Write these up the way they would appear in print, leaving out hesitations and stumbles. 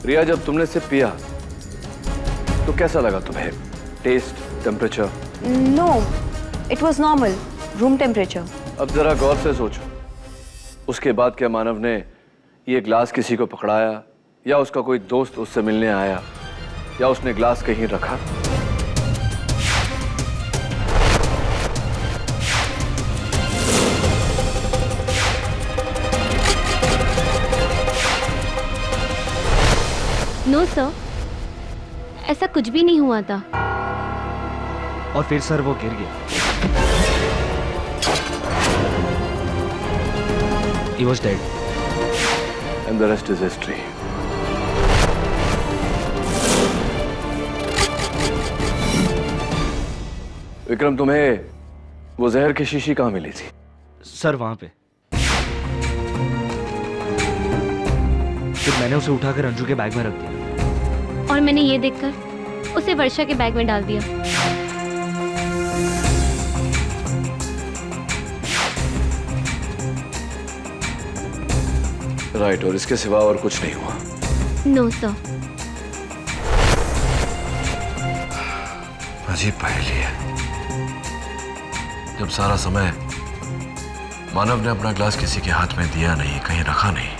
रिया, जब तुमने इसे पिया तो कैसा लगा तुम्हें? Taste, temperature? No, it was normal, room temperature. अब जरा गौर से सोचो, उसके बाद क्या मानव ने ये ग्लास किसी को पकड़ाया, या उसका कोई दोस्त उससे मिलने आया, या उसने ग्लास कहीं रखा? नो सर, ऐसा कुछ भी नहीं हुआ था। और फिर सर वो गिर गया। He was dead. And the rest is history. Vikram, तुम्हें वो जहर की शीशी कहाँ मिली थी? सर वहां पे। फिर मैंने उसे उठाकर अंजू के बैग में रख दिया। और मैंने ये देखकर उसे वर्षा के बैग में डाल दिया। राइट, और इसके सिवा और कुछ नहीं हुआ? No sir. अजीब पहेली है। जब सारा समय मानव ने अपना ग्लास किसी के हाथ में दिया नहीं, कहीं रखा नहीं,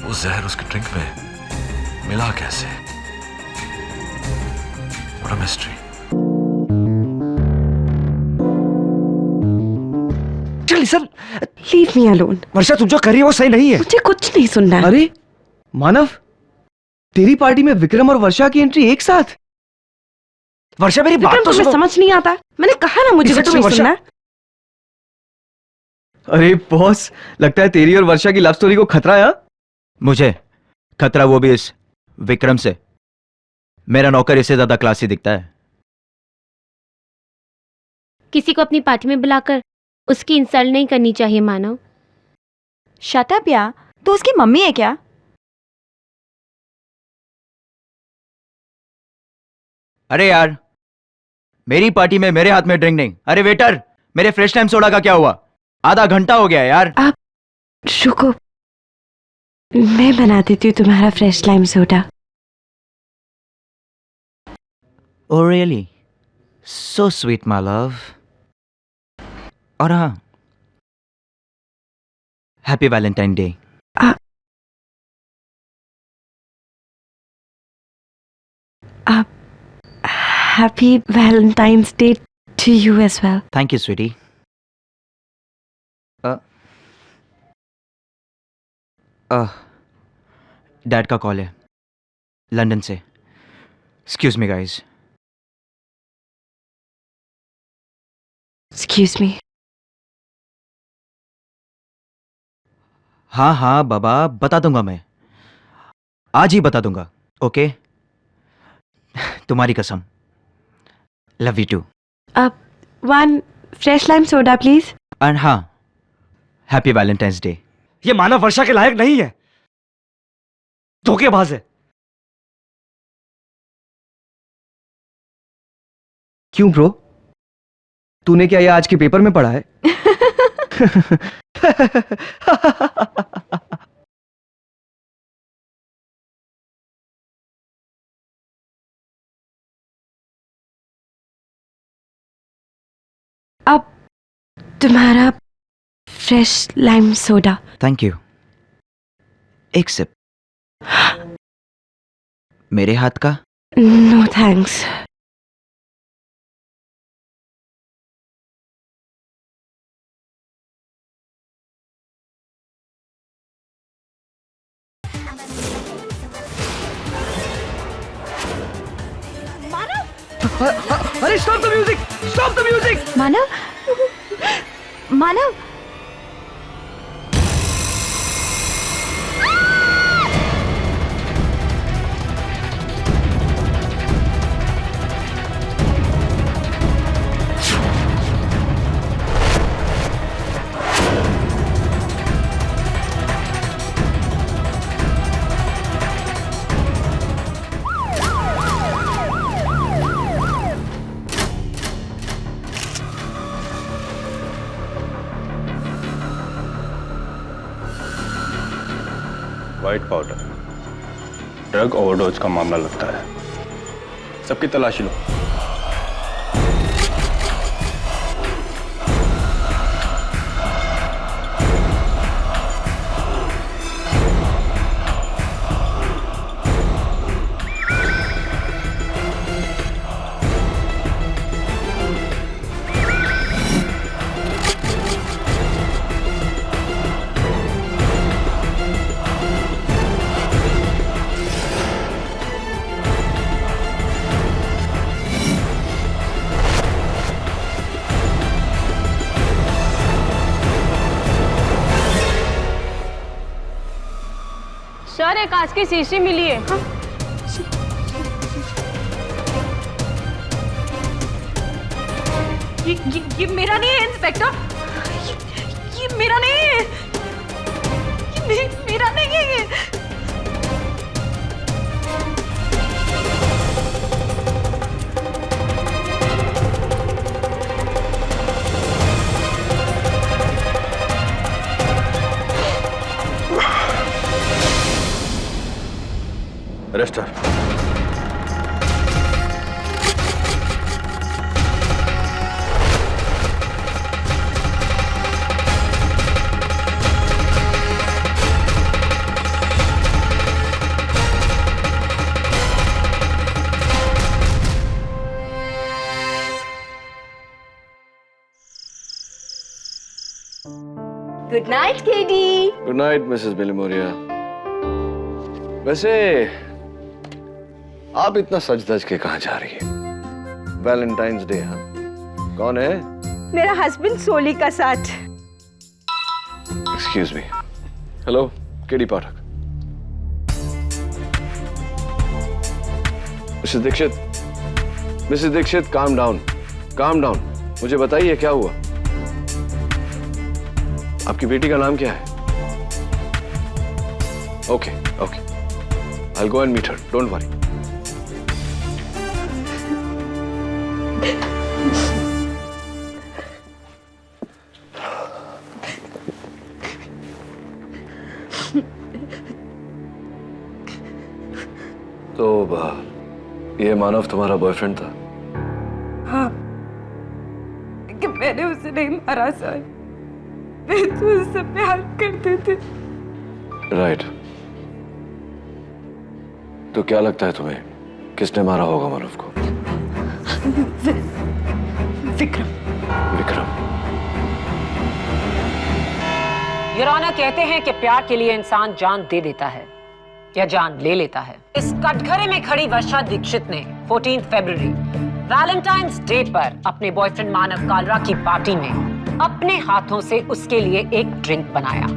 वो जहर उसके ड्रिंक में मिला कैसे? What a mystery. चल सर, लीव मी अलोन। वर्षा तुम जो कर रही है वो सही नहीं है। मुझे कुछ नहीं सुनना है। अरे मानव, तेरी पार्टी में विक्रम और वर्षा की एंट्री एक साथ। वर्षा मेरी बात तो तुम्हें सुनो। समझ नहीं आता? मैंने कहा ना मुझे कुछ नहीं सुनना। अरे बॉस, लगता है तेरी और वर्षा की लव स्टोरी को खतरा है। मुझे खतरा वो भी इस विक्रम से। मेरा नौकर इससे ज्यादा क्लासी दिखता है। किसी को अपनी पार्टी में बुलाकर उसकी इंसल्ट नहीं करनी चाहिए मानव। शट अप या, तो उसकी मम्मी है क्या? अरे यार, मेरी पार्टी में मेरे हाथ में ड्रिंक नहीं। अरे वेटर, मेरे फ्रेश टाइम सोडा का क्या हुआ? आधा घंटा हो गया यार। आप रुको, मैं बना देती हूँ तुम्हारा fresh lime soda. Oh really? So sweet, my love. और हाँ, हैप्पी वैलेंटाइन डे। आप happy Valentine's day to you as well. Thank you sweetie. Dad का कॉल है लंदन से। Excuse me guys. Excuse me. हाँ हाँ बाबा, बता दूंगा मैं, आज ही बता दूंगा। ओके, तुम्हारी कसम। Love you too. अब one fresh lime soda please. And हाँ, हैप्पी वैलेंटाइंस डे। ये मानव वर्षा के लायक नहीं है, धोखेबाज है। क्यों ब्रो, तूने क्या ये आज के पेपर में पढ़ा है? अब तुम्हारा fresh lime soda. Thank you. एक सिप। मेरे हाथ का? No thanks. अरे stop the music, stop the music. Manav, Manav, white powder, drug overdose का मामला लगता है। सबकी तलाशी लो। सर एक कांच की शीशी मिली है। ये मेरा नहीं है इंस्पेक्टर, ये मेरा नहीं है, ये मेरा नहीं है ये। Arrest her. Good night KD. Good night Mrs Bilimoria. वैसे आप इतना सज धज के कहाँ जा रही है? वैलेंटाइंस डे, हाँ? कौन है? मेरा हस्बैंड सोली का साथ। Excuse me. हेलो, केडी पाठक। Mrs Dixit, calm down, calm down. मुझे बताइए क्या हुआ? आपकी बेटी का नाम क्या है? Okay okay, I'll go and meet her. Don't worry. तो ये मानव तुम्हारा बॉयफ्रेंड था? हाँ, कि मैंने उसे नहीं मारा सर, मैं तो उससे प्यार करते थे। राइट। तो क्या लगता है तुम्हें किसने मारा होगा मानव को? विक्रम। विक्रम। योर ऑनर, कहते हैं कि प्यार के लिए इंसान जान दे देता है या जान ले लेता है। इस कटघरे में खड़ी वर्षा दीक्षित ने 14 फरवरी वैलेंटाइंस डे पर अपने बॉयफ्रेंड मानव कालरा की पार्टी में अपने हाथों से उसके लिए एक ड्रिंक बनाया,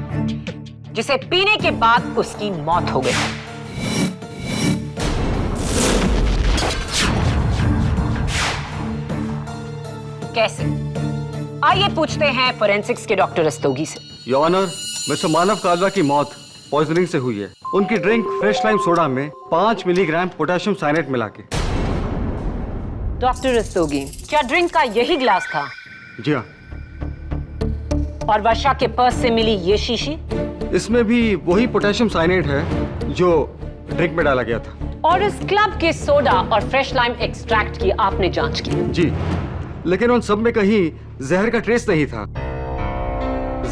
जिसे पीने के बाद उसकी मौत हो गई। कैसे? आइए पूछते हैं फोरेंसिक्स के डॉक्टर रस्तोगी से। योर ऑनर, मिस्टर मानव कालरा की मौत पॉइजनिंग से हुई है। उनकी ड्रिंक फ्रेश लाइम सोडा में 5 मिलीग्राम पोटेशियम साइनेट मिला के। डॉक्टर रस्तोगी, क्या ड्रिंक का यही ग्लास था? जी हाँ। और वर्षा के पर्स से मिली ये शीशी? इसमें भी वही पोटेशियम साइनेट है जो ड्रिंक में डाला गया था। और इस क्लब के सोडा और फ्रेश लाइम एक्सट्रैक्ट की आपने जांच की? जी, लेकिन उन सब में कहीं जहर का ट्रेस नहीं था।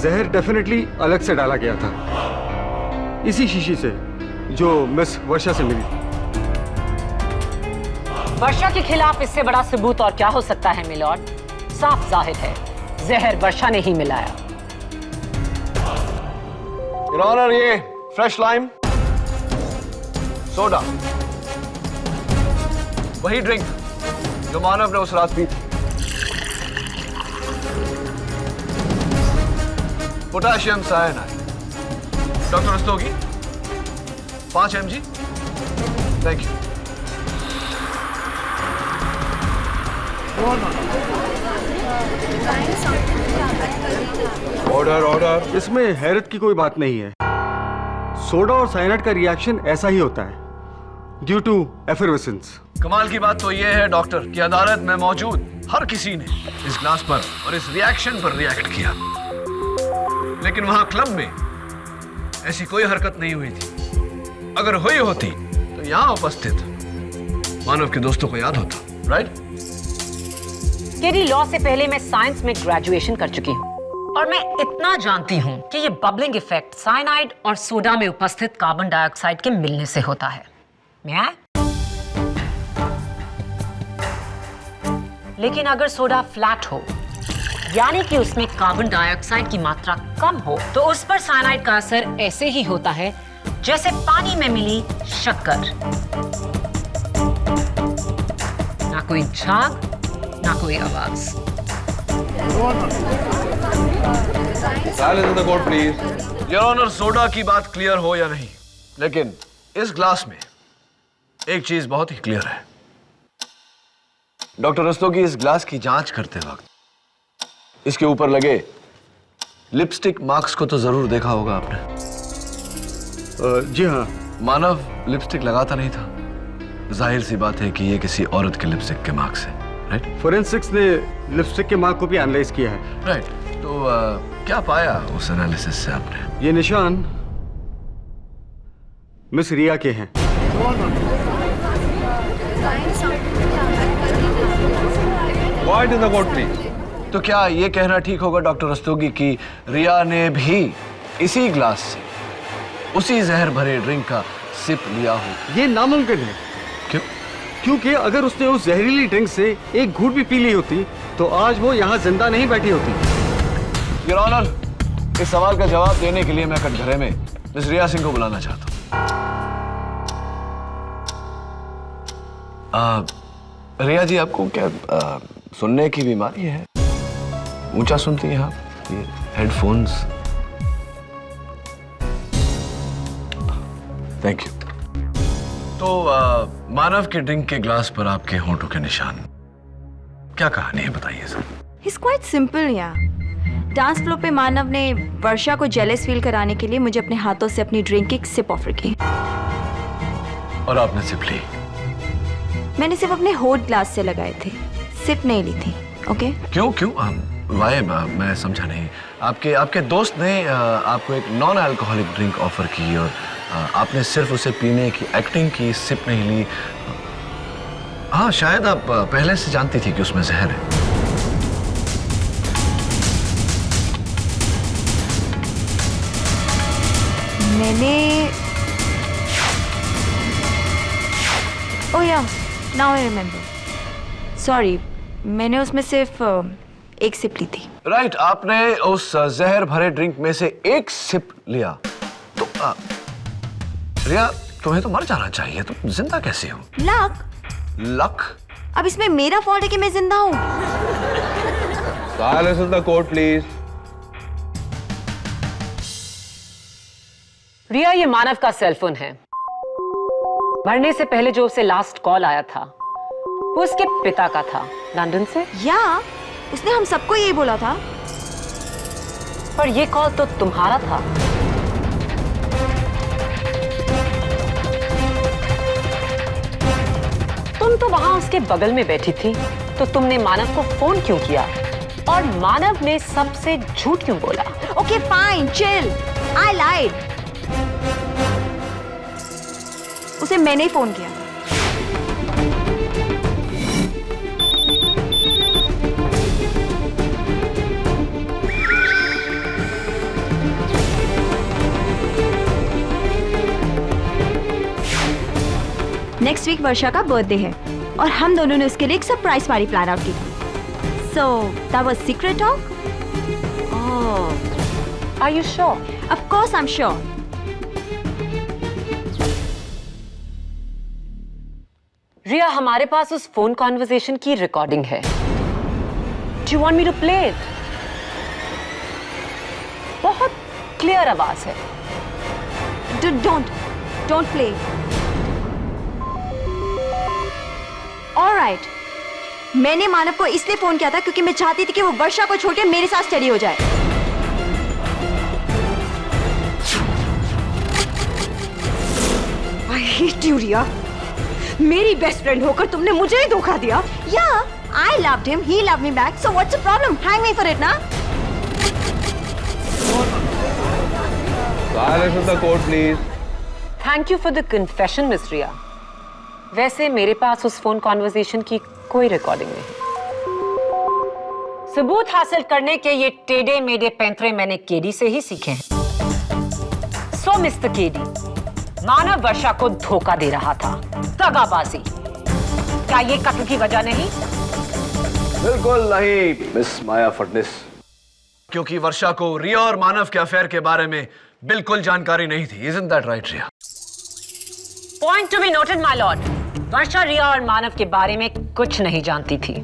जहर डेफिनेटली अलग से डाला गया था, इसी शीशी से जो मिस वर्षा से मिली। वर्षा के खिलाफ इससे बड़ा सबूत और क्या हो सकता है मिलॉर्ड? साफ जाहिर है जहर वर्षा ने ही मिलाया। योर ऑनर, ये फ्रेश लाइम सोडा वही ड्रिंक जो मानव ने उस रात पी थी। Potassium cyanide. Doctor Rastogi, 5 mg। Thank you. Order order. इसमें हैरत की कोई बात नहीं है। सोडा और साइनाइड का रिएक्शन ऐसा ही होता है, ड्यू टू एफरवेसेंस। कमाल की बात तो यह है डॉक्टर कि अदालत में मौजूद हर किसी ने इस ग्लास पर और इस रिएक्शन पर रिएक्ट किया, लेकिन वहां क्लब में ऐसी कोई हरकत नहीं हुई थी। अगर हुई होती तो तो यहाँ उपस्थित मानव के दोस्तों को याद होता, राइट? केडी, लॉ से पहले मैं साइंस में ग्रेजुएशन कर चुकी हूँ और मैं इतना जानती हूँ कि ये बबलिंग इफेक्ट साइनाइड और सोडा में उपस्थित कार्बन डाइऑक्साइड के मिलने से होता है। मैं लेकिन अगर सोडा फ्लैट हो, यानी कि उसमें कार्बन डाइऑक्साइड की मात्रा कम हो, तो उस पर साइनाइड का असर ऐसे ही होता है जैसे पानी में मिली शक्कर। ना कोई झाग, ना कोई आवाज। Silence in the court please. Your honour, soda की बात क्लियर हो या नहीं, लेकिन इस ग्लास में एक चीज बहुत ही क्लियर है। डॉक्टर रस्तोगी, इस ग्लास की जांच करते वक्त इसके ऊपर लगे लिपस्टिक मार्क्स को तो जरूर देखा होगा आपने। जी हाँ। मानव लिपस्टिक लगाता नहीं था, जाहिर सी बात है कि ये किसी औरत के लिपस्टिक के मार्क्स है, राइट? फोरेंसिक्स ने लिपस्टिक के मार्क को भी एनालाइज किया है। राइट। तो क्या पाया उस एनालिसिस से आपने? ये निशान मिस रिया के हैं। Quiet in the court, please. तो क्या ये कहना ठीक होगा डॉक्टर रस्तोगी कि रिया ने भी इसी ग्लास से उसी जहर भरे ड्रिंक का सिप लिया हो? ये नामुमकिन है। क्यों? क्योंकि अगर उसने उस जहरीली ड्रिंक से एक घूंट भी पी ली होती तो आज वो यहाँ जिंदा नहीं बैठी होती। योर ऑनर, इस सवाल का जवाब देने के लिए मैं कटघरे में मिस रिया सिंह को बुलाना चाहता हूँ। रिया जी, आपको क्या सुनने की बीमारी है? ऊंचा सुनती हैं आप? ये हेडफोन्स। Thank you. तो मानव के ड्रिंक के ग्लास पर आपके होंठों के निशान, क्या कहानी है, बताइए sir. It's quite simple, yeah. Dance floor पे मानव ने वर्षा को जेलस फील कराने के लिए मुझे अपने हाथों से अपनी ड्रिंक की सिप ऑफर की और आपने सिप ली? मैंने सिर्फ अपने होठ ग्लास से लगाए थे, सिप नहीं ली थी। ओके? क्यों क्यों वाई? मैं समझा नहीं। आपके दोस्त ने आपको एक नॉन अल्कोहलिक ड्रिंक ऑफर की और आपने सिर्फ उसे पीने की एक्टिंग की, सिप नहीं ली। हाँ, शायद आप पहले से जानती थी कि उसमें जहर है। मैंने ओह या, नाउ आई रिमेम्बर। सॉरी, मैंने उसमें सिर्फ एक सिप ली थी। राइट, आपने उस जहर भरे ड्रिंक में से एक सिप लिया। तो रिया, तुम्हें तो मर जाना चाहिए, तुम जिंदा कैसे हो? लक? अब इसमें मेरा फॉल्ट है कि मैं जिंदा हूँ? Silence in the court please. Riya, ये मानव का सेलफोन है। मरने से पहले जो उसे लास्ट कॉल आया था वो उसके पिता का था, लंदन से। या, उसने हम सबको यही बोला था। पर ये कॉल तो तुम्हारा था। तुम तो वहां उसके बगल में बैठी थी, तो तुमने मानव को फोन क्यों किया? और मानव ने सबसे झूठ क्यों बोला? ओके फाइन, चिल, आई लाइड। उसे मैंने ही फोन किया। नेक्स्ट वीक वर्षा का बर्थडे है और हम दोनों ने उसके लिए एक सरप्राइज पार्टी प्लान आउट की थी। So that was secret talk. Oh, are you sure? Of course I am sure. Riya, हमारे पास उस फोन कॉन्वर्सेशन की रिकॉर्डिंग है। Do you want me to play it? बहुत क्लियर आवाज है। Don't play. Alright. मैंने मानव को इसलिए फोन किया था क्योंकि मैं चाहती थी कि वो वर्षा को छोड़ के मेरे साथ स्टडी हो जाए। I hate you, रिया। मेरी बेस्ट फ्रेंड होकर तुमने मुझे ही धोखा दिया। Yeah, I loved him, he loved me back. So what's the problem? Hang me for it, ना? Silence in the court, please. Thank you for the confession, Miss Riya. वैसे मेरे पास उस फोन कॉन्वर्सेशन की कोई रिकॉर्डिंग नहीं। सबूत हासिल करने के ये टेढ़े मेढ़े पैंतरे मैंने केडी से ही सीखे हैं। सो मिस्टर केडी, मानव वर्षा को धोखा दे रहा था, दगाबाजी। क्या ये कत्ल की वजह नहीं? बिल्कुल नहीं मिस माया फडनिस, क्योंकि वर्षा को रिया और मानव के अफेयर के बारे में बिल्कुल जानकारी नहीं थी। Isn't that right, Riya? Point to be noted my lord. Varsha Riya और मानव के बारे में कुछ नहीं जानती थी।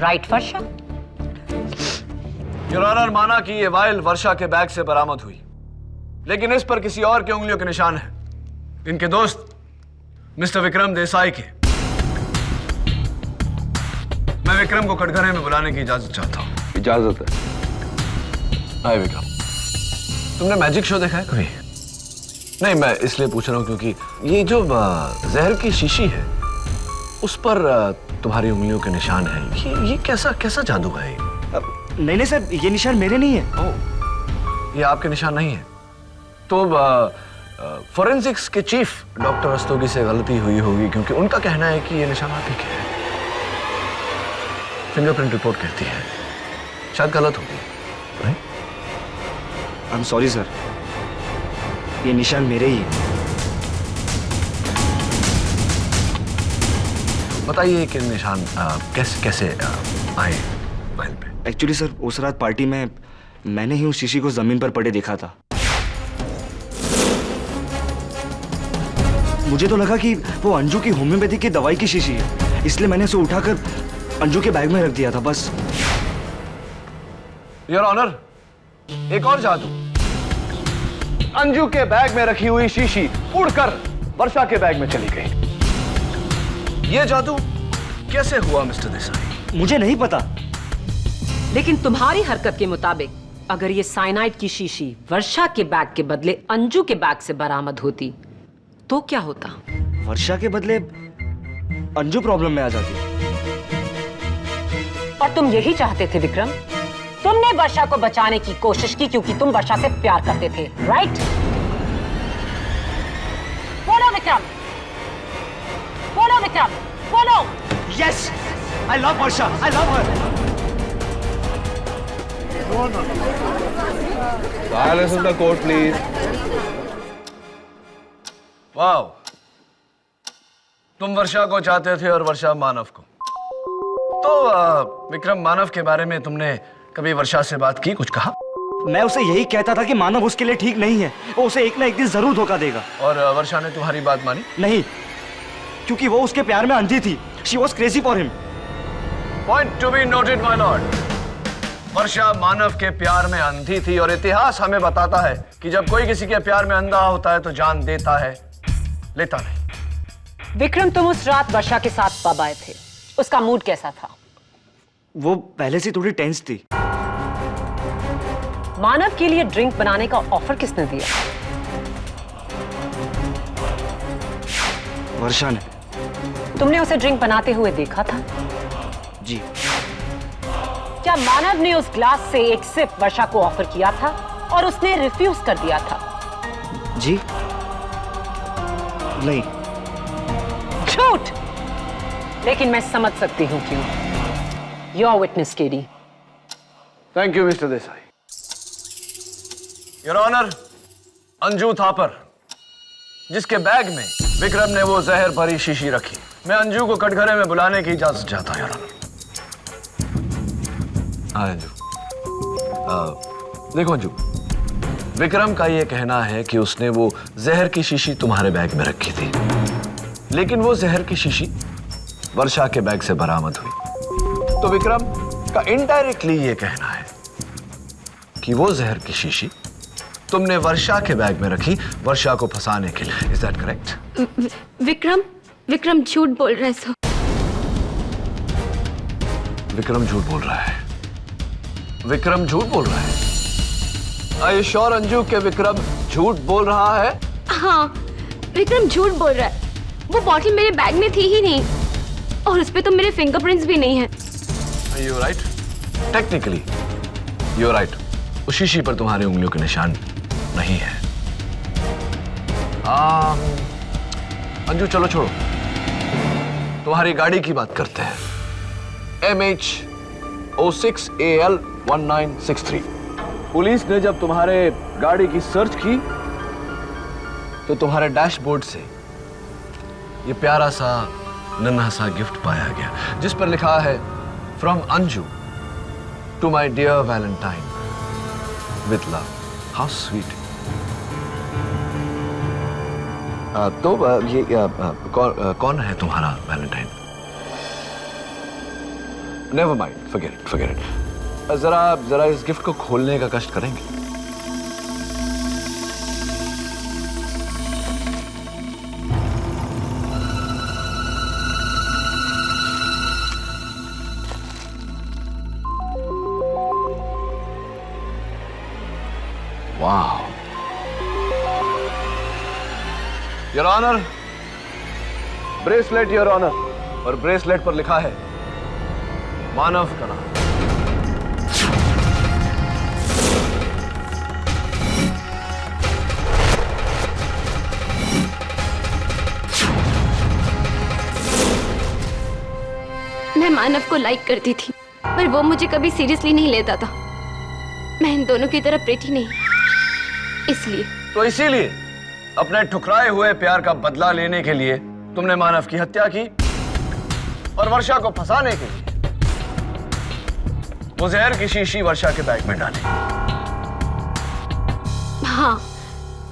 Right Varsha? योर ऑनर, माना कि ये वायल वर्षा के बैग से बरामद हुई, लेकिन इस पर किसी और के उंगलियों के निशान हैं। इनके दोस्त मिस्टर विक्रम देसाई के। मैं विक्रम को कटघरे में बुलाने की इजाजत चाहता हूँ। इजाजत है। हाय विक्रम, तुमने मैजिक शो देखा है कभी? नहीं, मैं इसलिए पूछ रहा हूँ क्योंकि ये जो जहर की शीशी है उस पर तुम्हारी उंगलियों के निशान हैं। ये कैसा जादू है? नहीं सर, ये निशान मेरे नहीं है। ओह, ये आपके निशान नहीं है? तो फोरेंसिक्स के चीफ डॉक्टर रस्तोगी से गलती हुई होगी, क्योंकि उनका कहना है कि ये निशान आप ही के हैं। फिंगरप्रिंट रिपोर्ट कहती है, शायद गलत होगी। आई एम सॉरी सर, ये निशान मेरे ही है। बताइए कि निशान कैसे आए फाइल पे? एक्चुअली सर, उस रात पार्टी में मैंने ही उस शीशी को जमीन पर पड़े देखा था। मुझे तो लगा कि वो अंजू की होम्योपैथी की दवाई की शीशी है, इसलिए मैंने उसे उठाकर अंजू के बैग में रख दिया था, बस। योर ऑनर, एक और जादू। अंजू के बैग में रखी हुई शीशी उड़कर वर्षा के बैग में चली गई। ये जादू कैसे हुआ मिस्टर देसाई? मुझे नहीं पता। लेकिन तुम्हारी हरकत के मुताबिक अगर ये साइनाइड की शीशी वर्षा के बैग के बदले अंजू के बैग से बरामद होती तो क्या होता? वर्षा के बदले अंजू प्रॉब्लम में आ जाती। और तुम यही चाहते थे विक्रम? तुमने वर्षा को बचाने की कोशिश की क्योंकि तुम वर्षा से प्यार करते थे, राइट? बोलो विक्रम, बोलो विक्रम, बोलो। Yes, I love Varsha, I love her. Silence in the court, please. Wow, तुम वर्षा को चाहते थे और वर्षा मानव को। तो विक्रम, मानव के बारे में तुमने कभी वर्षा से बात की, कुछ कहा? मैं उसे यही कहता था कि मानव उसके लिए ठीक नहीं है, वो उसे एक ना एक दिन जरूर धोखा देगा। और वर्षा ने तुम्हारी बात मानी? नहीं, क्योंकि वो उसके प्यार में अंधी थी। She was crazy for him. Point to be noted, my lord. वर्षा मानव के प्यार में अंधी थी और इतिहास हमें बताता है कि जब कोई किसी के प्यार में अंधा होता है तो जान देता है, लेता नहीं। विक्रम, तुम उस रात वर्षा के साथ पब आए थे, उसका मूड कैसा था? वो पहले से थोड़ी टेंस थी। मानव के लिए ड्रिंक बनाने का ऑफर किसने दिया? वर्षा ने। तुमने उसे ड्रिंक बनाते हुए देखा था? जी। क्या मानव ने उस ग्लास से एक सिप वर्षा को ऑफर किया था और उसने रिफ्यूज कर दिया था? जी नहीं। झूठ। लेकिन मैं समझ सकती हूं क्यों। Your witness KD. Thank you mister Desai. Your honour, Anju Thapar, जिसके बैग में विक्रम ने वो जहर भरी शीशी रखी, मैं अंजू को कटघरे में बुलाने की इजाजत चाहता हूं, योर ऑनर। हाँ अंजू, देखो अंजू, विक्रम का ये कहना है कि उसने वो जहर की शीशी तुम्हारे बैग में रखी थी, लेकिन वो जहर की शीशी वर्षा के बैग से बरामद हुई। तो विक्रम का इनडायरेक्टली ये कहना है कि वो जहर की शीशी तुमने वर्षा के बैग में रखी वर्षा को फंसाने के लिए। Is that correct? विक्रम झूठ बोल रहा है सर। विक्रम झूठ बोल रहा है। विक्रम झूठ बोल रहा है। Are you sure अंजू के विक्रम झूठ बोल रहा है? हाँ, विक्रम झूठ बोल रहा है। वो बॉटल मेरे बैग में थी ही नहीं और उस पे तो मेरे फिंगरप्रिंट्स भी नहीं हैं। Are you right? Technically, you're right. उस शीशी पर तुम्हारी उंगलियों के निशान नहीं है। अंजू चलो छोड़ो, तुम्हारी गाड़ी की बात करते हैं। MH06AL1963। पुलिस ने जब तुम्हारे गाड़ी की सर्च की तो तुम्हारे डैशबोर्ड से ये प्यारा सा नन्हा सा गिफ्ट पाया गया, जिस पर लिखा है from Anju to my dear valentine with love. How sweet. तो ये कौन है तुम्हारा valentine? Never mind, forget it, forget it. जरा इस गिफ्ट को खोलने का कष्ट करेंगे? वाह, your honour, bracelet your honour. और ब्रेसलेट पर लिखा है मानव का नाम। मैं मानव को लाइक करती थी, पर वो मुझे कभी सीरियसली नहीं लेता था। मैं इन दोनों की तरह प्रेटी नहीं, इसलिए। तो इसीलिए अपने ठुकराए हुए प्यार का बदला लेने के लिए तुमने मानव की हत्या की और वर्षा को फंसाने के लिए वो जहर की शीशी वर्षा के बैग में डाली। हाँ,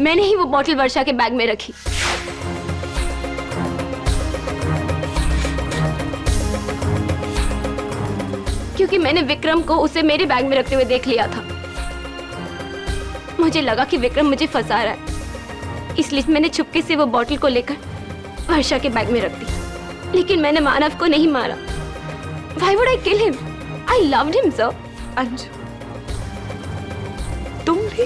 मैंने ही वो बॉटल वर्षा के बैग में रखी। क्योंकि मैंने विक्रम को उसे मेरे बैग में रखते हुए देख लिया था। मुझे लगा कि विक्रम मुझे फंसा रहा है, इसलिए मैंने चुपके से वो बॉटल को लेकर वर्षा के बैग में रख दी। लेकिन मैंने मानव को नहीं मारा। Why would I kill him? I loved him, sir. Anju, तुम भी?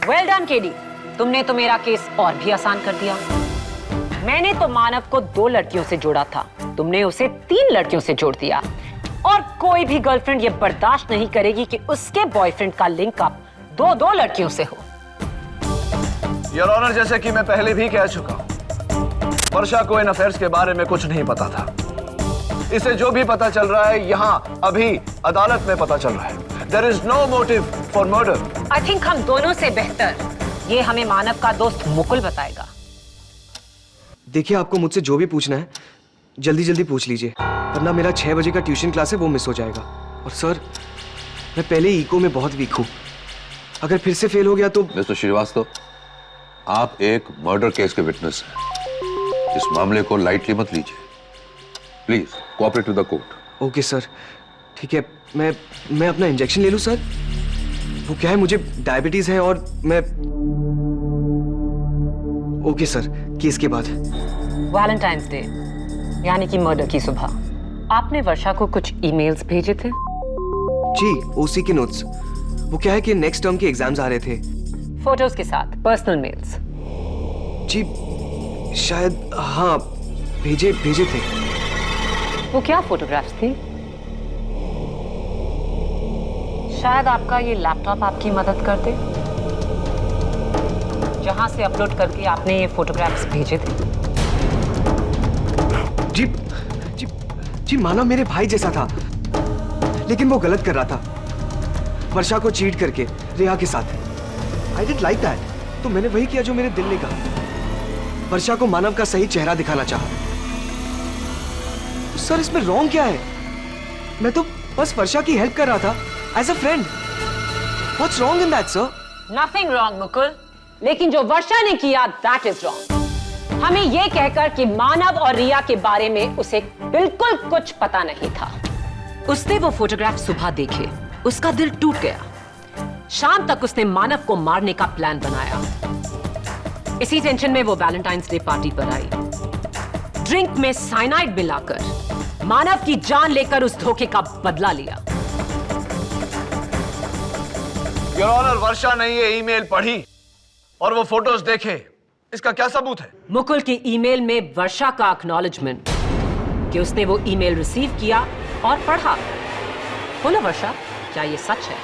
वेल डन केडी, तुमने तो मेरा केस और भी आसान कर दिया। मैंने तो मानव को 2 लड़कियों से जोड़ा था, तुमने उसे 3 लड़कियों से जोड़ दिया। और कोई भी गर्लफ्रेंड ये बर्दाश्त नहीं करेगी कि उसके बॉयफ्रेंड का लिंक अप 2 लड़कियों से हो। योर ऑनर, जैसे कि मैं पहले भी कह चुका हूं, वर्षा को इन अफेयर्स के बारे में कुछ नहीं पता था। इसे जो भी पता चल रहा है यहां अभी अदालत में पता चल रहा है। There is no motive for murder. I think हम दोनों से बेहतर ये हमें मानव का दोस्त मुकुल बताएगा। देखिए, आपको मुझसे जो भी पूछना है जल्दी जल्दी पूछ लीजिए, वरना मेरा 6 बजे का ट्यूशन क्लास है वो मिस हो जाएगा। और सर, मैं पहले इको में बहुत वीक हूँ, अगर फिर से फेल हो गया तो। मिस्टर श्रीवास्तव, आप एक मर्डर केस के विटनेस हैं। इस मामले को लाइटली मत लीजिए। Please cooperate with the court. Okay sir, ठीक है। मैं अपना इंजेक्शन ले लूँ सर? वो क्या है, मुझे डायबिटीज है और मैं। ओके सर, केस के बाद। वैलेंटाइंस डे यानी कि मर्डर की सुबह आपने वर्षा को कुछ ईमेल्स भेजे थे? जी, ओसी के नोट्स। वो क्या है कि नेक्स्ट टर्म के एग्जाम्स आ रहे थे। फोटोज के साथ पर्सनल मेल्स? जी शायद, हाँ, भेजे थे। वो क्या फोटोग्राफ्स थी? शायद आपका ये लैपटॉप आपकी मदद करते, जहां से अपलोड करके आपने ये फोटोग्राफ्स भेजे थे। जी जी जी, मानव मेरे भाई जैसा था, लेकिन वो गलत कर रहा था, वर्षा को चीट करके रिया के साथ। आई डिडंट लाइक दैट, तो मैंने वही किया जो मेरे दिल ने कहा। वर्षा को मानव का सही चेहरा दिखाना चाहा। सर, इसमें रॉन्ग क्या है? मैं तो बस वर्षा की हेल्प कर रहा था as a friend. What's wrong in that sir? Nothing wrong Mukul, लेकिन जो वर्षा ने किया दैट इज रॉन्ग। हमें यह कहकर कि मानव और रिया के बारे में उसे बिल्कुल कुछ पता नहीं था। उसने वो फोटोग्राफ सुबह देखे, उसका दिल टूट गया। शाम तक उसने मानव को मारने का प्लान बनाया। इसी टेंशन में वो वैलेंटाइंस डे पार्टी पर आई। ड्रिंक में साइनाइड मिलाकर मानव की जान लेकर उस धोखे का बदला लिया। योर ऑनर, वर्षा ने ये ईमेल पढ़ी और वो फोटोज देखे, इसका क्या सबूत है? मुकुल की ईमेल में वर्षा का एक्नॉलेजमेंट कि उसने वो ईमेल रिसीव किया और पढ़ा। बोलो वर्षा, क्या ये सच है?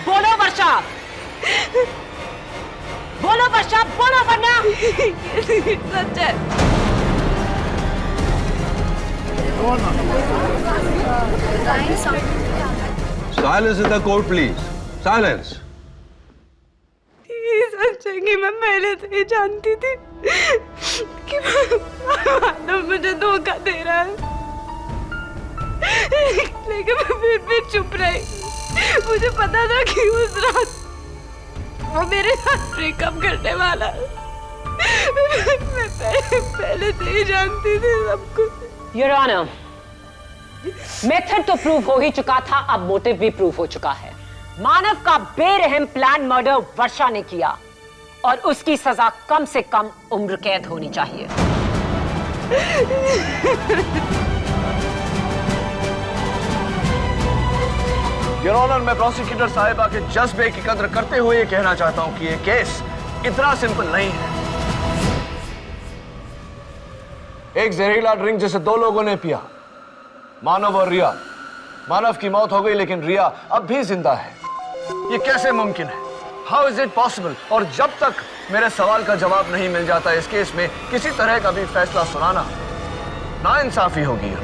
बोलो वर्षा, बोलो वर्षा, बोलो वरना। सच है। Silence in the court, please. Silence. ये सच है कि मैं पहले से ही जानती थी कि मानव मुझे धोखा दे रहा है, लेकिन मैं फिर भी चुप रही। मुझे पता था कि उस रात वो मेरे साथ ब्रेकअप करने वाला है। मैं पहले से ही जानती थी सब कुछ। योर ऑनर, मेथड तो प्रूव हो ही चुका था, अब मोटिव भी प्रूव हो चुका है। मानव का बेरहम प्लान मर्डर वर्षा ने किया और उसकी सजा कम से कम उम्र कैद होनी चाहिए। योर ऑनर, मैं प्रोसिक्यूटर साहिबा के जज्बे की कद्र करते हुए ये कहना चाहता हूं कि ये केस इतना सिंपल नहीं है। एक जहरीला ड्रिंक जिसे दो लोगों ने पिया, मानव और रिया। मानव की मौत हो गई लेकिन रिया अब भी जिंदा है। ये कैसे मुमकिन है? How is it possible? और जब तक मेरे सवाल का जवाब नहीं मिल जाता इस केस में किसी तरह का भी फैसला सुनाना नाइंसाफी होगी।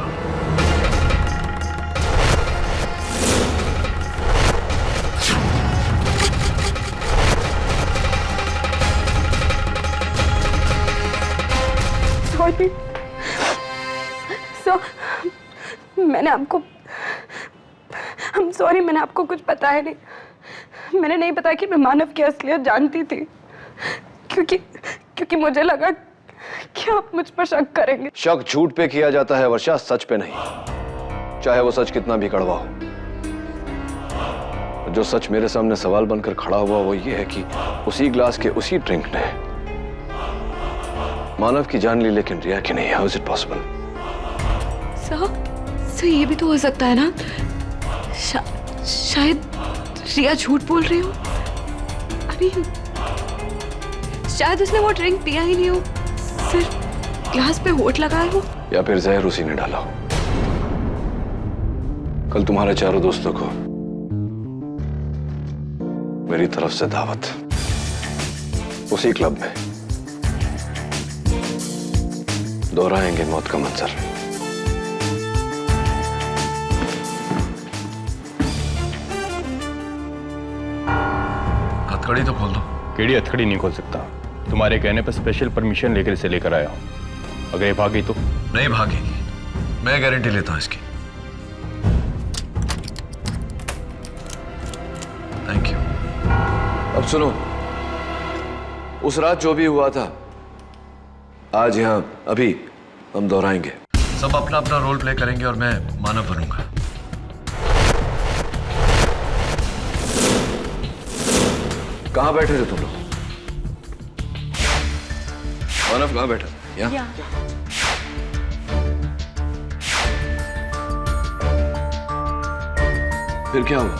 मैंने आपको मैंने आपको कुछ बताया नहीं। मैंने नहीं बताया कि मैं मानव की असलियत जानती थी, क्योंकि मुझे लगा कि आप मुझ पर शक करेंगे। शक झूठ पे किया जाता है वर्षा, सच पे नहीं, चाहे वो सच कितना भी कड़वा हो। जो सच मेरे सामने सवाल बनकर खड़ा हुआ वो ये है कि उसी ग्लास के उसी ड्रिंक ने मानव की जान ली लेकिन रिया की नहीं। How is it possible? Sir ये भी तो हो सकता है ना, शायद रिया झूठ बोल रही हो। अभी शायद उसने वो ड्रिंक पिया ही नहीं हो, सिर्फ ग्लास पे होठ लगाया हो। या फिर जहर उसी ने डाला हो। कल तुम्हारे चारों दोस्तों को मेरी तरफ से दावत, उसी क्लब में दोहराएंगे मौत का मंजर। हथकड़ी तो खोल दो। केड़ी हथकड़ी नहीं खोल सकता, तुम्हारे कहने पर स्पेशल परमिशन लेकर इसे लेकर आया हूं। अगर ये भागी तो? नहीं भागेगी, मैं गारंटी लेता हूं इसकी। Thank you. अब सुनो, उस रात जो भी हुआ था आज यहां अभी हम दोहराएंगे। सब अपना अपना रोल प्ले करेंगे और मैं मानव बनूंगा। कहां बैठे थे तुम लोग? मानव कहां बैठा? यहाँ? फिर क्या हुआ?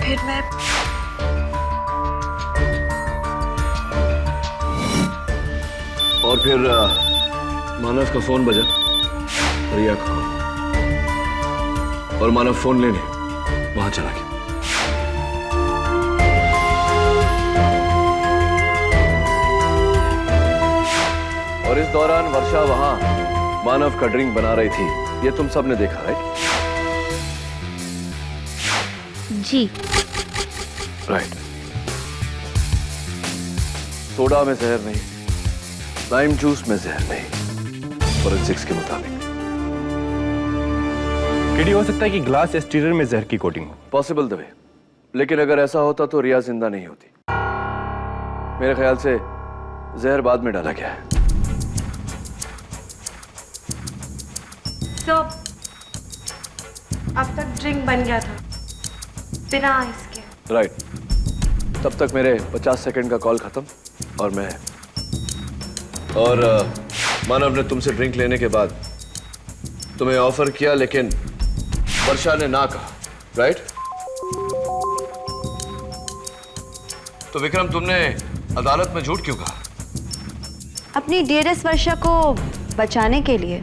फिर मैं और फिर मानव का फोन बजा, रिया का, और मानव फोन लेने वहां चला गया। और इस दौरान वर्षा वहां मानव का ड्रिंक बना रही थी, ये तुम सब ने देखा, राइट? जी राइट। सोडा में जहर नहीं, लाइम जूस में जहर नहीं, फोरेंसिक्स के मुताबिक। केडी हो सकता है कि ग्लास या स्टीरर में जहर की कोटिंग हो। पॉसिबल द वे, लेकिन अगर ऐसा होता तो रिया जिंदा नहीं होती। मेरे ख्याल से जहर बाद में डाला गया है। तो अब तक ड्रिंक बन गया था बिना आइस के। राइट। तब तक मेरे 50 सेकंड का कॉल खत्म और मानव ने तुमसे ड्रिंक लेने के बाद तुम्हें ऑफर किया लेकिन वर्षा ने ना कहा, राइट? तो विक्रम, तुमने अदालत में झूठ क्यों कहा? अपनी डियरेस्ट वर्षा को बचाने के लिए।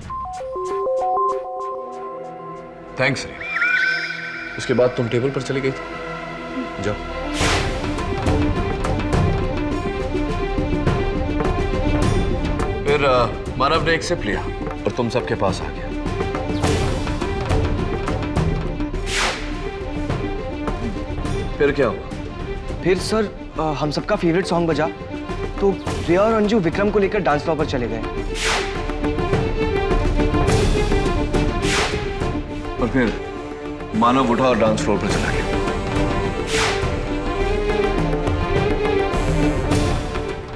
थैंक्स रे। उसके बाद तुम टेबल पर चली गई थी। जाओ। फिर मानव ने एक सिप लिया और तुम सबके पास आ गया। फिर क्या हुआ? फिर सर हम सबका फेवरेट सॉन्ग बजा तो रिया और अंजू विक्रम को लेकर डांस फ्लोर पर चले गए। और फिर मानव उठा और डांस फ्लोर पर चला गया।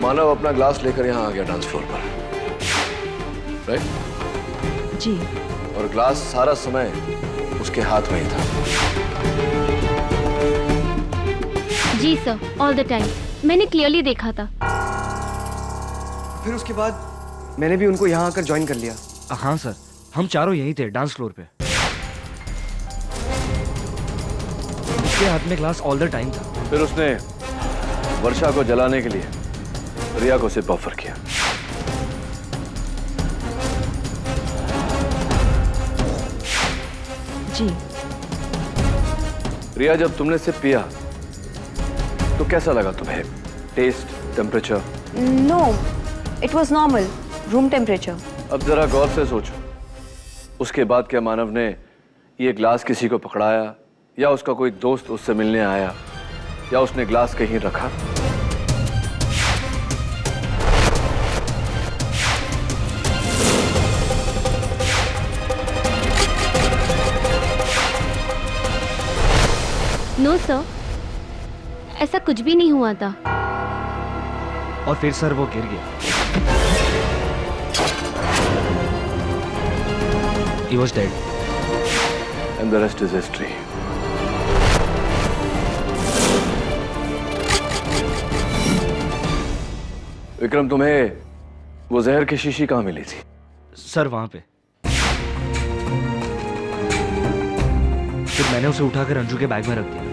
मानव अपना ग्लास लेकर यहां आ गया डांस फ्लोर पर, राइट? जी। और ग्लास सारा समय उसके हाथ में ही था। जी सर, ऑल द टाइम मैंने क्लियरली देखा था। फिर उसके बाद मैंने भी उनको यहाँ आकर ज्वाइन कर लिया। हाँ सर, हम चारों यहीं थे डांस फ्लोर पे। उसके हाथ में ग्लास ऑल द टाइम था। फिर उसने वर्षा को जलाने के लिए रिया को सिप ऑफर किया। जी। रिया, जब तुमने सिप पिया तो कैसा लगा तुम्हें? Taste, temperature? No, it was normal, room temperature. अब जरा गौर से सोचो, उसके बाद क्या मानव ने ये ग्लास किसी को पकड़ाया, या उसका कोई दोस्त उससे मिलने आया, या उसने ग्लास कहीं रखा? नो सर, ऐसा कुछ भी नहीं हुआ था। और फिर सर वो गिर गया। He was dead. And the rest is history. Vikram, तुम्हें वो जहर की शीशी कहाँ मिली थी? सर वहां पे। फिर मैंने उसे उठाकर अंजू के बैग में रख दिया।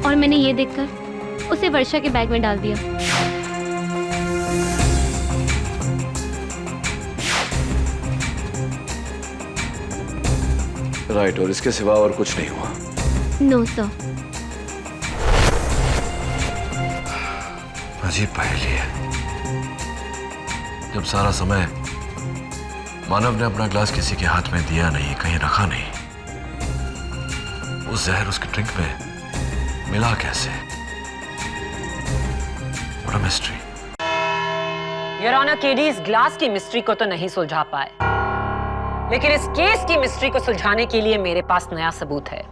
और मैंने ये देखकर उसे वर्षा के बैग में डाल दिया। राइट, और इसके सिवा और कुछ नहीं हुआ? No sir. अजीब पहेली है। जब सारा समय मानव ने अपना ग्लास किसी के हाथ में दिया नहीं, कहीं रखा नहीं, वो जहर उसके ड्रिंक में मिला कैसे? What a mystery. Your honour, KD इस ग्लास की मिस्ट्री को तो नहीं सुलझा पाए, लेकिन इस केस की मिस्ट्री को सुलझाने के लिए मेरे पास नया सबूत है।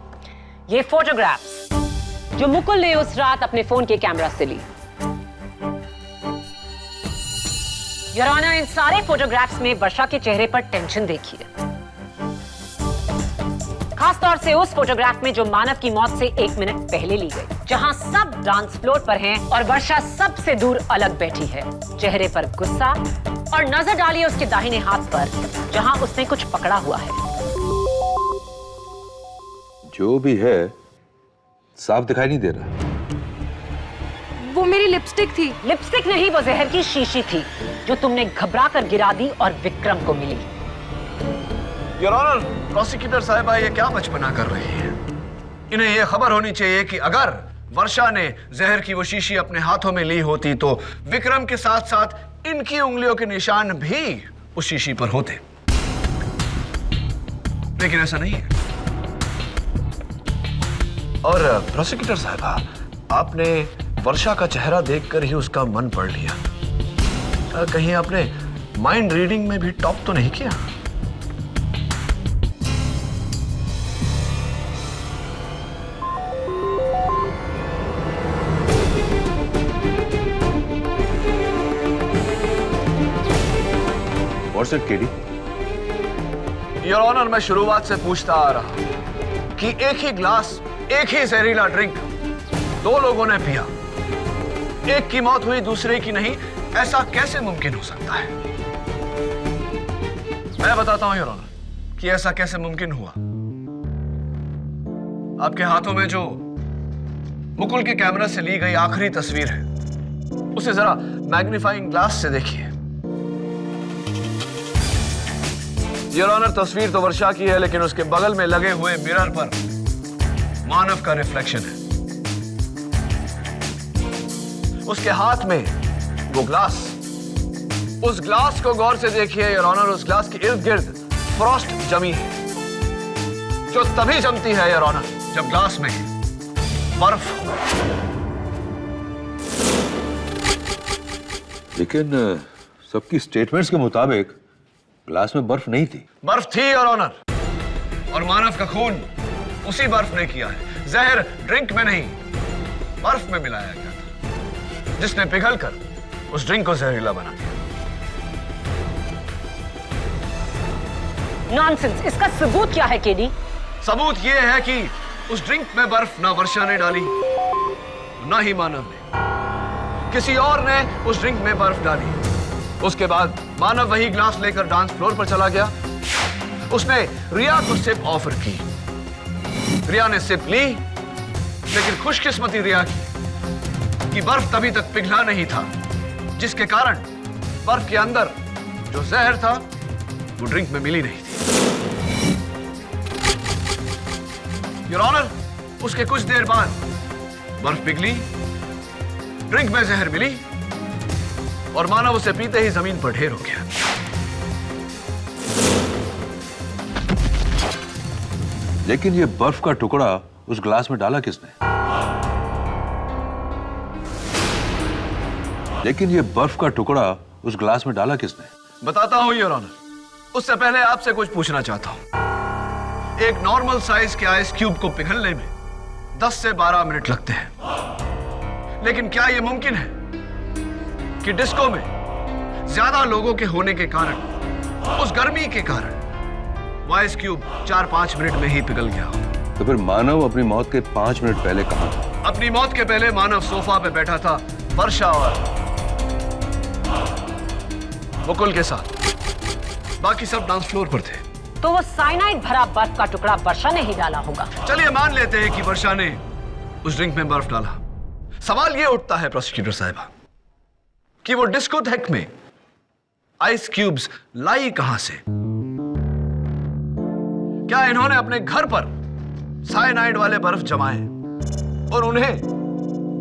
ये फोटोग्राफ्स जो मुकुल ने उस रात अपने फोन के कैमरा से ली। योर ऑनर, इन सारे फोटोग्राफ्स में वर्षा के चेहरे पर टेंशन देखिए, खासतौर से उस फोटोग्राफ में जो मानव की मौत से 1 मिनट पहले ली गई, जहां सब डांस फ्लोर पर हैं और वर्षा सबसे दूर अलग बैठी है, चेहरे पर गुस्सा, और नजर डालिए उसके दाहिने हाथ पर जहां उसने कुछ पकड़ा हुआ है। जो भी है साफ दिखाई नहीं दे रहा। वो मेरी लिपस्टिक थी। लिपस्टिक नहीं, वो जहर की शीशी थी जो तुमने घबरा कर गिरा दी और विक्रम को मिली। योर ऑनर, प्रोसिक्यूटर साहिबा ये क्या बचपना कर रही है? इन्हें ये खबर होनी चाहिए कि अगर वर्षा ने जहर की वो शीशी अपने हाथों में ली होती तो विक्रम के साथ साथ इनकी उंगलियों के निशान भी उस शीशी पर होते, लेकिन ऐसा नहीं है। और प्रोसिक्यूटर साहिबा, आपने वर्षा का चेहरा देखकर ही उसका मन पढ़ लिया। कहीं आपने माइंड रीडिंग में भी टॉप तो नहीं किया? What's it, KD? Your honour, मैं शुरुआत से पूछता आ रहा हूं कि एक ही ग्लास, एक ही जहरीला ड्रिंक 2 लोगों ने पिया, एक की मौत हुई दूसरे की नहीं, ऐसा कैसे मुमकिन हो सकता है? मैं बताता हूं योर ऑनर कि ऐसा कैसे मुमकिन हुआ। आपके हाथों में जो मुकुल के कैमरा से ली गई आखिरी तस्वीर है, उसे जरा मैग्नीफाइंग ग्लास से देखिए। योर ऑनर, तस्वीर तो वर्षा की है, लेकिन उसके बगल में लगे हुए मिरर पर मानव का रिफ्लेक्शन है। उसके हाथ में वो ग्लास उस ग्लास को गौर से देखिए योर ऑनर, उस ग्लास के इर्द गिर्द फ्रॉस्ट जमी है, जो तभी जमती है योर ऑनर जब ग्लास में बर्फ हो। लेकिन सबकी स्टेटमेंट्स के मुताबिक ग्लास में बर्फ नहीं थी। बर्फ थी योर ऑनर, और मानव का खून उसी बर्फ ने किया है। जहर ड्रिंक में नहीं बर्फ में मिलाया गया था, जिसने पिघलकर उस ड्रिंक को जहरीला बना दिया। नॉनसेंस, इसका सबूत क्या है केडी? सबूत यह है कि उस ड्रिंक में बर्फ ना वर्षा ने डाली, ना ही मानव ने, किसी और ने उस ड्रिंक में बर्फ डाली। उसके बाद मानव वही ग्लास लेकर डांस फ्लोर पर चला गया। उसने रिया को सिप ऑफर की, रिया ने सिप ली, लेकिन खुशकिस्मती रिया की कि बर्फ तभी तक पिघला नहीं था, जिसके कारण बर्फ के अंदर जो जहर था वो ड्रिंक में मिली नहीं थी। योर ऑनर, उसके कुछ देर बाद बर्फ पिघली, ड्रिंक में जहर मिली और मानव उसे पीते ही जमीन पर ढेर हो गया। लेकिन ये बर्फ का टुकड़ा उस ग्लास में डाला किसने? लेकिन ये बर्फ का टुकड़ा उस ग्लास में डाला किसने? बताता हूं योर ऑनर, उससे पहले आपसे कुछ पूछना चाहता हूं। एक नॉर्मल साइज के आइस क्यूब को पिघलने में 10 से 12 मिनट लगते हैं, लेकिन क्या यह मुमकिन है कि डिस्को में ज्यादा लोगों के होने के कारण, उस गर्मी के कारण वो आइस क्यूब 4-5 मिनट में ही पिघल गया हो? तो फिर मानव अपनी मौत के 5 मिनट पहले कहां था? अपनी मौत के पहले मानव सोफा पे बैठा था वर्षा और मुकुल के साथ, बाकी सब डांस फ्लोर पर थे। तो वो साइनाइड भरा बर्फ का टुकड़ा वर्षा ने ही डाला होगा। चलिए मान लेते हैं कि वर्षा ने उस ड्रिंक में बर्फ डाला। सवाल यह उठता है प्रोसिक्यूटर साहिबा कि वो डिस्कोथेक में आइस क्यूब्स लाई कहां से? क्या इन्होंने अपने घर पर साइनाइड वाले बर्फ जमाए और उन्हें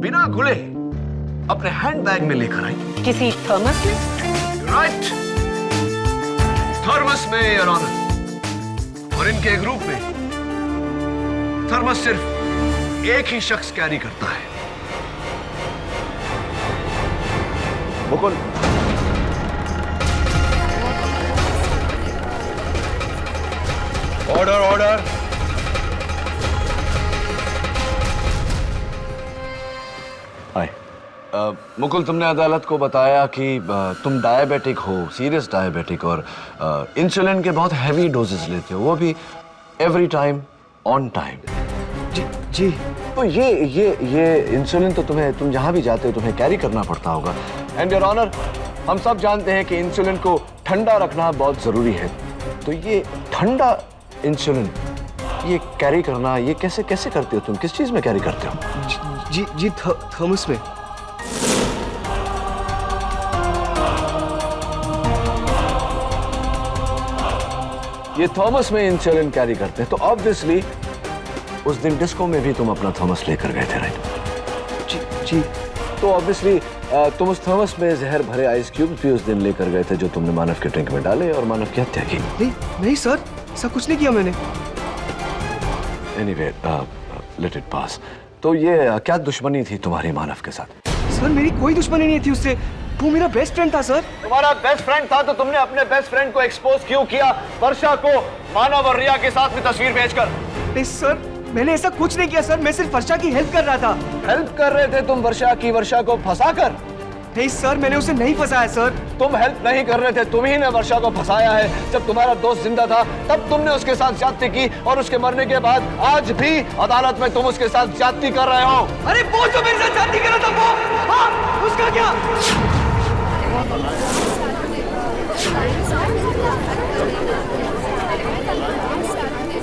बिना घुले अपने हैंडबैग में लेकर आई? किसी थर्मस में? राइट, थर्मस में योर ऑनर। और इनके ग्रुप में थर्मस सिर्फ एक ही शख्स कैरी करता है। Mukul, order order. Hi Mukul, तुमने अदालत को बताया कि तुम डायबिटिक हो, सीरियस डायबिटिक, और इंसुलिन के बहुत हैवी डोजेस लेते हो, वो भी एवरी टाइम ऑन टाइम। जी जी। तो ये इंसुलिन तो तुम जहां भी जाते हो तुम्हें कैरी करना पड़ता होगा। एंड योर ऑनर, हम सब जानते हैं कि इंसुलिन को ठंडा रखना बहुत जरूरी है। तो ये ठंडा इंसुलिन ये कैरी करना, ये कैसे करते हो तुम? किस चीज में कैरी करते हो? जी थर्मस में। ये थॉमस में इंसुलिन कैरी करते हैं, तो ऑब्वियसली उस दिन डिस्को में भी तुम अपना थॉमस लेकर गए थे, राइट? जी। तो ऑब्वियसली तुम उस थॉमस में जहर भरे आइस क्यूब भी उस दिन लेकर गए थे, जो तुमने मानव के ड्रिंक में डाले और मानव की हत्या की। नहीं सर, ऐसा कुछ नहीं किया मैंने। Anyway, let it pass. तो ये क्या दुश्मनी थी तुम्हारी मानव के साथ? सर मेरी कोई दुश्मनी नहीं थी उससे, वो मेरा बेस्ट फ्रेंड था सर। तुम्हारा बेस्ट फ्रेंड था तो तुमने अपने बेस्ट फ्रेंड को एक्सपोज क्यों किया वर्षा को मानव और रिया के साथ में तस्वीर भेजकर? नहीं सर, मैंने ऐसा कुछ नहीं किया सर, मैं सिर्फ वर्षा की हेल्प कर रहा था। हेल्प कर रहे थे तुम वर्षा को फंसाकर? नहीं सर, मैंने उसे नहीं फंसाया सर। तुम हेल्प नहीं कर रहे थे, तुम ही ने वर्षा को फंसाया है। जब तुम्हारा दोस्त जिंदा था तब तुमने उसके साथ ज्यादती की, और उसके मरने के बाद आज भी अदालत में तुम उसके साथ ज्यादती कर रहे हो। अरे वो जो मेरे साथ ज्यादती कर रहा था वो, हाँ, उसका क्या?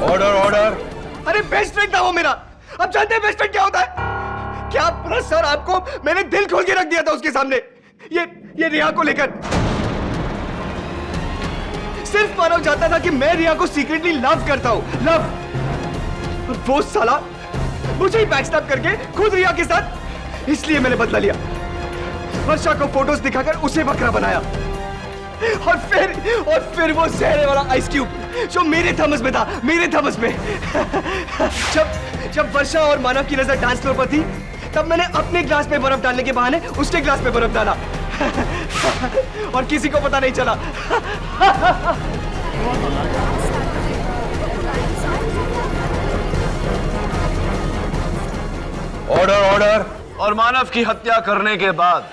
Order order. अरे बेस्ट फ्रेंड था वो मेरा। अब जानते हैं बेस्ट फ्रेंड क्या होता है? क्या पता सर आपको, मैंने दिल खोल के रख दिया था उसके सामने, ये रिया को लेकर। सिर्फ मानव चाहता था कि मैं रिया को सीक्रेटली लव करता हूं, लव। और वो साला मुझे ही बैकस्टैब करके खुद रिया के साथ, इसलिए मैंने बदला लिया। वर्षा को फोटोज दिखाकर उसे बकरा बनाया। और फिर वो जहर वाला आइस क्यूब जो मेरे थमस में था, मेरे थमस में। जब वर्षा और मानव की नजर डांस फ्लोर पर थी, तब मैंने अपने ग्लास में बर्फ डालने के बहाने उसके ग्लास में बर्फ डाला और किसी को पता नहीं चला। Order order. और मानव की हत्या करने के बाद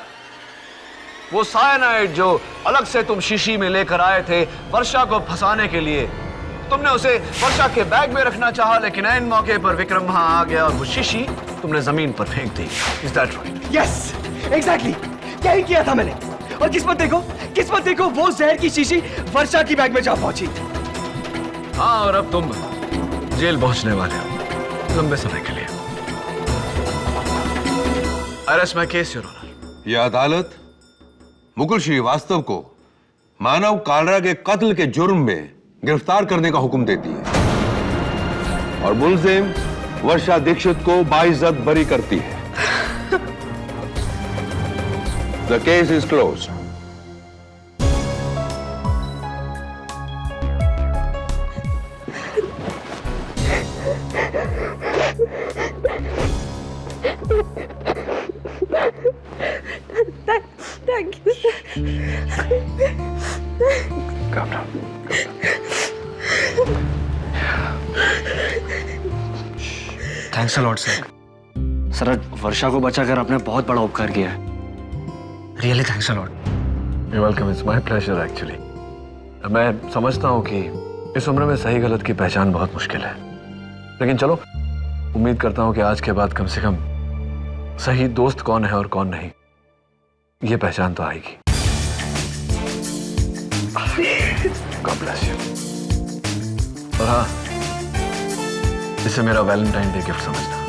वो साइनाइड जो अलग से तुम शीशी में लेकर आए थे वर्षा को फंसाने के लिए, तुमने उसे वर्षा के बैग में रखना चाहा, लेकिन ऐन मौके पर विक्रम वहां आ गया और वो शीशी तुमने जमीन पर फेंक दी। Is that right? Yes, exactly, क्या ही किया था मैंने। और किस्मत देखो वो जहर की शीशी वर्षा की बैग में जा पहुंची। हाँ, और अब तुम जेल पहुंचने वाले हो लंबे समय के लिए। Arrest my case your honour. यह अदालत मुकुल श्रीवास्तव को मानव कालरा के कत्ल के जुर्म में गिरफ्तार करने का हुक्म देती है और मुलजिम वर्षा दीक्षित को बाइज्जत बरी करती है। The case is closed. Thank you, sir. Calm down. Thanks a lot sir. Sir, आज वर्षा को बचाकर आपने बहुत बड़ा उपकार किया है। Really thanks a lot. You're welcome. It's my pleasure actually. मैं समझता हूँ कि इस उम्र में सही गलत की पहचान बहुत मुश्किल है, लेकिन चलो उम्मीद करता हूँ कि आज के बाद कम से कम सही दोस्त कौन है और कौन नहीं ये पहचान तो आएगी। God bless you. और हाँ, इसे मेरा वैलेंटाइन डे गिफ्ट समझना।